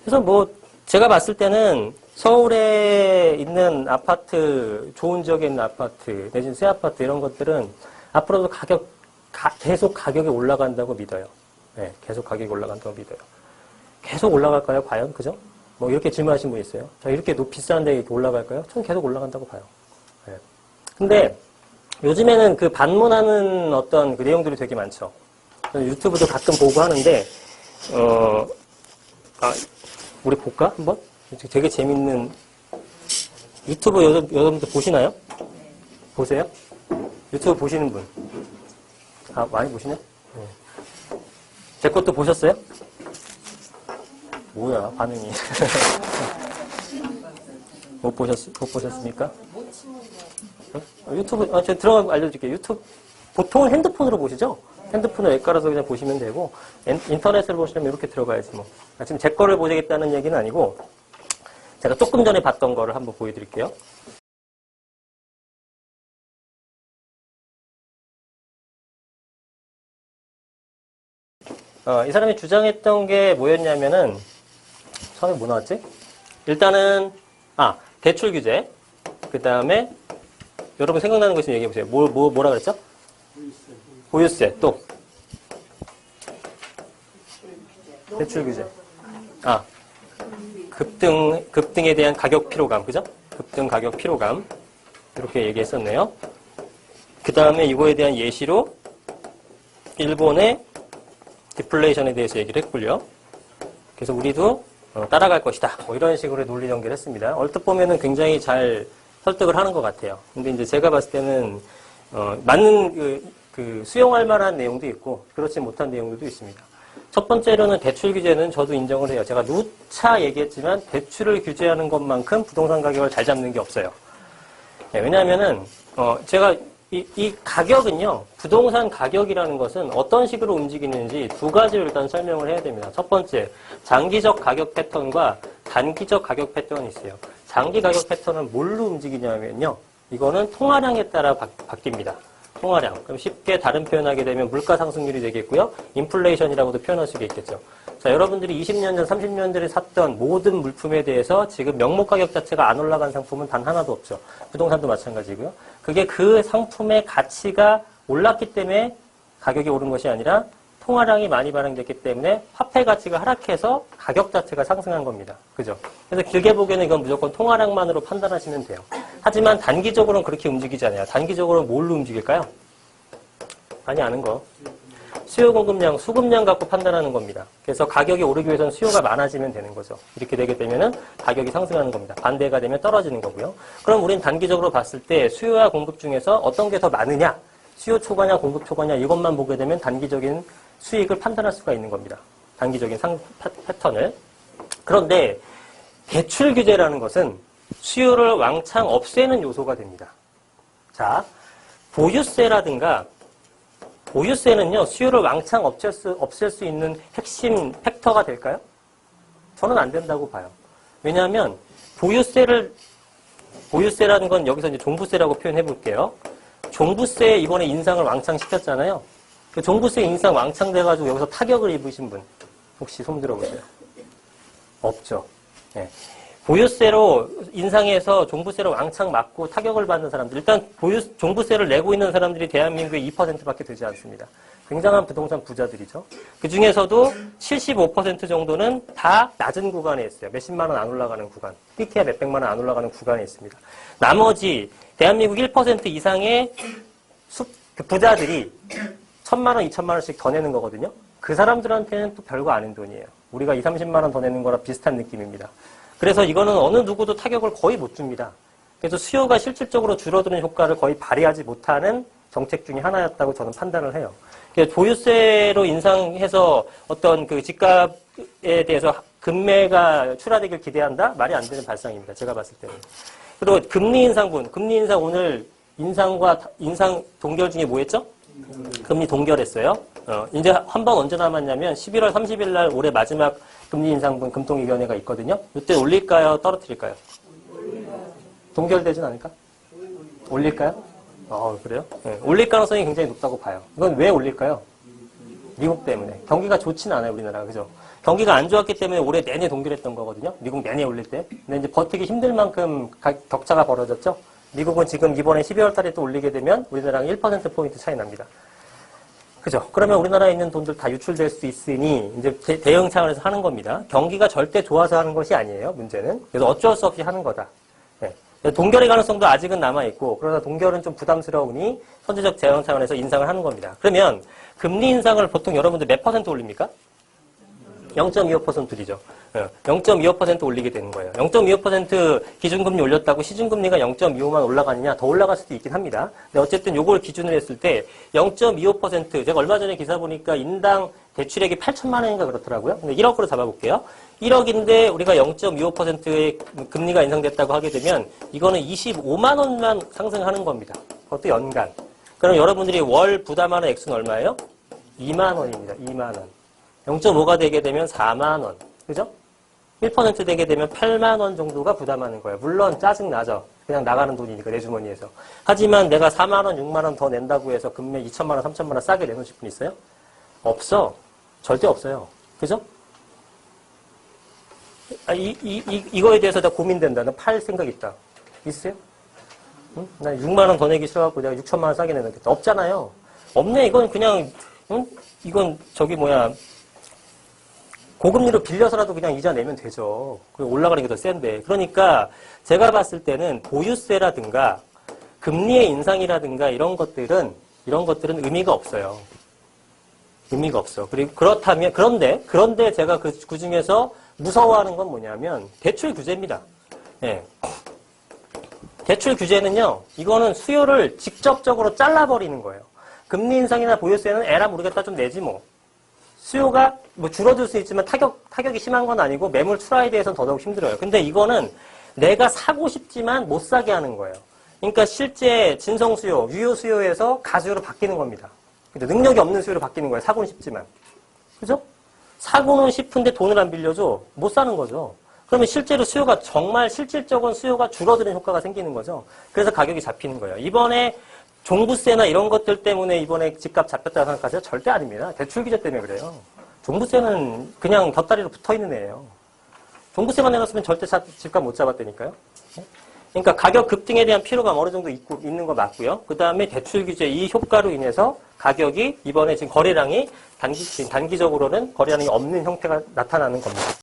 그래서 뭐 제가 봤을 때는 서울에 있는 아파트, 좋은 지역에 있는 아파트, 내지는 새 아파트 이런 것들은 앞으로도 계속 가격이 올라간다고 믿어요. 네, 계속 가격이 올라간다고 믿어요. 계속 올라갈까요? 과연? 그죠? 뭐 이렇게 질문하신 분 있어요. 자, 이렇게 비싼데 이렇게 올라갈까요? 전 계속 올라간다고 봐요. 네. 근데 요즘에는 그 반문하는 어떤 그 내용들이 되게 많죠. 유튜브도 가끔 보고 하는데, 우리 볼까? 한번? 되게 재밌는, 유튜브 여러분들 보시나요? 보세요? 유튜브 보시는 분. 아, 많이 보시네? 네. 제 것도 보셨어요? 뭐야, 반응이. 못 보셨습니까? 유튜브, 제가 들어가고 알려줄게요. 유튜브, 보통은 핸드폰으로 보시죠? 핸드폰을 앱 깔아서 그냥 보시면 되고, 인터넷을 보시려면 이렇게 들어가야지 뭐. 지금 제 거를 보시겠다는 얘기는 아니고, 제가 조금 전에 봤던 거를 한번 보여드릴게요. 이 사람이 주장했던 게 뭐였냐면은, 처음에 뭐 나왔지? 일단은, 대출 규제. 그 다음에, 여러분 생각나는 거 있으면 얘기해보세요. 뭐라 그랬죠? 보유세. 또. 대출 규제. 급등에 대한 가격 피로감. 그죠? 급등 가격 피로감. 이렇게 얘기했었네요. 그 다음에 이거에 대한 예시로, 일본의 디플레이션에 대해서 얘기를 했고요. 그래서 우리도 따라갈 것이다. 뭐 이런 식으로 논리 전개를 했습니다. 얼뜻 보면은 굉장히 잘 설득을 하는 것 같아요. 근데 이제 제가 봤을 때는, 맞는 수용할 만한 내용도 있고, 그렇지 못한 내용들도 있습니다. 첫 번째로는 대출 규제는 저도 인정을 해요. 제가 누차 얘기했지만 대출을 규제하는 것만큼 부동산 가격을 잘 잡는 게 없어요. 네, 왜냐하면은, 제가 이 가격은요, 부동산 가격이라는 것은 어떤 식으로 움직이는지 두 가지를 일단 설명을 해야 됩니다. 첫 번째, 장기적 가격 패턴과 단기적 가격 패턴이 있어요. 장기 가격 패턴은 뭘로 움직이냐면요, 이거는 통화량에 따라 바뀝니다. 통화량. 그럼 쉽게 다른 표현하게 되면 물가 상승률이 되겠고요. 인플레이션이라고도 표현할 수가 있겠죠. 자, 여러분들이 20년 전, 30년 전에 샀던 모든 물품에 대해서 지금 명목 가격 자체가 안 올라간 상품은 단 하나도 없죠. 부동산도 마찬가지고요. 그게 그 상품의 가치가 올랐기 때문에 가격이 오른 것이 아니라 통화량이 많이 발행됐기 때문에 화폐 가치가 하락해서 가격 자체가 상승한 겁니다. 그죠? 그래서 길게 보기에는 이건 무조건 통화량만으로 판단하시면 돼요. 하지만 단기적으로는 그렇게 움직이지 않아요. 단기적으로는 뭘로 움직일까요? 많이 아는 거. 수요 공급량, 수급량 갖고 판단하는 겁니다. 그래서 가격이 오르기 위해서는 수요가 많아지면 되는 거죠. 이렇게 되게 되면은 가격이 상승하는 겁니다. 반대가 되면 떨어지는 거고요. 그럼 우린 단기적으로 봤을 때 수요와 공급 중에서 어떤 게 더 많으냐? 수요 초과냐, 공급 초과냐 이것만 보게 되면 단기적인 수익을 판단할 수가 있는 겁니다. 단기적인 패턴을. 그런데 대출 규제라는 것은 수요를 왕창 없애는 요소가 됩니다. 자, 보유세는요, 수요를 왕창 없앨 수 있는 핵심 팩터가 될까요? 저는 안 된다고 봐요. 왜냐하면, 보유세라는 건 여기서 이제 종부세라고 표현해 볼게요. 종부세 이번에 인상을 왕창 시켰잖아요. 그 종부세 인상 왕창 돼가지고 여기서 타격을 입으신 분, 혹시 손 들어보세요? 없죠. 네. 보유세로 인상해서 종부세로 왕창 맞고 타격을 받는 사람들. 일단 종부세를 내고 있는 사람들이 대한민국의 2%밖에 되지 않습니다. 굉장한 부동산 부자들이죠. 그 중에서도 75% 정도는 다 낮은 구간에 있어요. 몇십만 원 안 올라가는 구간. 끼케야 몇백만 원 안 올라가는 구간에 있습니다. 나머지 대한민국 1% 이상의 부자들이 1,000만 원, 2,000만 원씩 더 내는 거거든요. 그 사람들한테는 또 별거 아닌 돈이에요. 우리가 2, 30만 원 더 내는 거랑 비슷한 느낌입니다. 그래서 이거는 어느 누구도 타격을 거의 못 줍니다. 그래서 수요가 실질적으로 줄어드는 효과를 거의 발휘하지 못하는 정책 중에 하나였다고 저는 판단을 해요. 그래서 보유세로 인상해서 어떤 그 집값에 대해서 금매가 출하되길 기대한다? 말이 안 되는 발상입니다. 제가 봤을 때는. 그리고 금리 인상 오늘 인상 동결 중에 뭐 했죠? 금리 동결했어요. 이제 한 번 언제 남았냐면 11월 30일 날 올해 마지막 금리 인상분 금통위원회가 있거든요. 이때 올릴까요? 떨어뜨릴까요? 동결되진 않을까? 올릴까요? 그래요? 네, 올릴 가능성이 굉장히 높다고 봐요. 이건 왜 올릴까요? 미국 때문에. 경기가 좋지는 않아요, 우리나라가. 그죠? 경기가 안 좋았기 때문에 올해 내내 동결했던 거거든요. 미국 내내 올릴 때. 근데 이제 버티기 힘들 만큼 격차가 벌어졌죠. 미국은 지금 이번에 12월 달에 또 올리게 되면 우리나라랑 1%포인트 차이 납니다. 그죠? 그러면 우리나라에 있는 돈들 다 유출될 수 있으니 이제 대응 차원에서 하는 겁니다. 경기가 절대 좋아서 하는 것이 아니에요. 문제는. 그래서 어쩔 수 없이 하는 거다. 네. 동결의 가능성도 아직은 남아있고 그러나 동결은 좀 부담스러우니 선제적 대응 차원에서 인상을 하는 겁니다. 그러면 금리 인상을 보통 여러분들 몇 퍼센트 올립니까? 0.25%죠. 0.25% 올리게 되는 거예요. 0.25% 기준금리 올렸다고 시중금리가 0.25만 올라가느냐? 더 올라갈 수도 있긴 합니다. 근데 어쨌든 요걸 기준으로 했을 때 0.25% 제가 얼마 전에 기사 보니까 인당 대출액이 8천만 원인가 그렇더라고요. 근데 1억으로 잡아볼게요. 1억인데 우리가 0.25%의 금리가 인상됐다고 하게 되면 이거는 25만 원만 상승하는 겁니다. 그것도 연간. 그럼 여러분들이 월 부담하는 액수는 얼마예요? 2만 원입니다. 2만 원. 0.5가 되게 되면 4만 원. 그죠? 1% 되게 되면 8만 원 정도가 부담하는 거예요. 물론 짜증나죠. 그냥 나가는 돈이니까 내 주머니에서. 하지만 내가 4만 원, 6만 원 더 낸다고 해서 금매 2천만 원, 3천만 원 싸게 내놓으실 분 있어요? 없어. 절대 없어요. 그죠? 이거에 대해서 다 고민된다. 나 팔 생각 있다. 있어요? 응? 나 6만 원 더 내기 싫어갖고 내가 6천만 원 싸게 내놓겠다. 없잖아요. 없네. 이건 그냥, 응? 이건 고금리로 빌려서라도 그냥 이자 내면 되죠. 올라가는 게 더 센데. 그러니까 제가 봤을 때는 보유세라든가 금리의 인상이라든가 이런 것들은 의미가 없어요. 의미가 없어. 그리고 그렇다면, 그런데 제가 그 중에서 무서워하는 건 뭐냐면 대출 규제입니다. 예. 대출 규제는요, 이거는 수요를 직접적으로 잘라버리는 거예요. 금리 인상이나 보유세는 에라 모르겠다 좀 내지 뭐. 수요가 뭐 줄어들 수 있지만 타격이 심한 건 아니고 매물 출하에 대해서는 더더욱 힘들어요. 근데 이거는 내가 사고 싶지만 못 사게 하는 거예요. 그러니까 실제 진성 수요, 유효 수요에서 가수요로 바뀌는 겁니다. 능력이 없는 수요로 바뀌는 거예요. 사고는 싶지만. 그죠? 사고는 싶은데 돈을 안 빌려줘. 못 사는 거죠. 그러면 실제로 수요가 정말 실질적인 수요가 줄어드는 효과가 생기는 거죠. 그래서 가격이 잡히는 거예요. 이번에 종부세나 이런 것들 때문에 이번에 집값 잡혔다고 생각하세요? 절대 아닙니다. 대출 규제 때문에 그래요. 종부세는 그냥 곁다리로 붙어있는 애예요. 종부세만 내놨으면 절대 집값 못 잡았다니까요. 그러니까 가격 급등에 대한 피로감 어느 정도 있는 거 맞고요. 그 다음에 대출 규제 이 효과로 인해서 가격이 이번에 지금 거래량이 단기적으로는 거래량이 없는 형태가 나타나는 겁니다.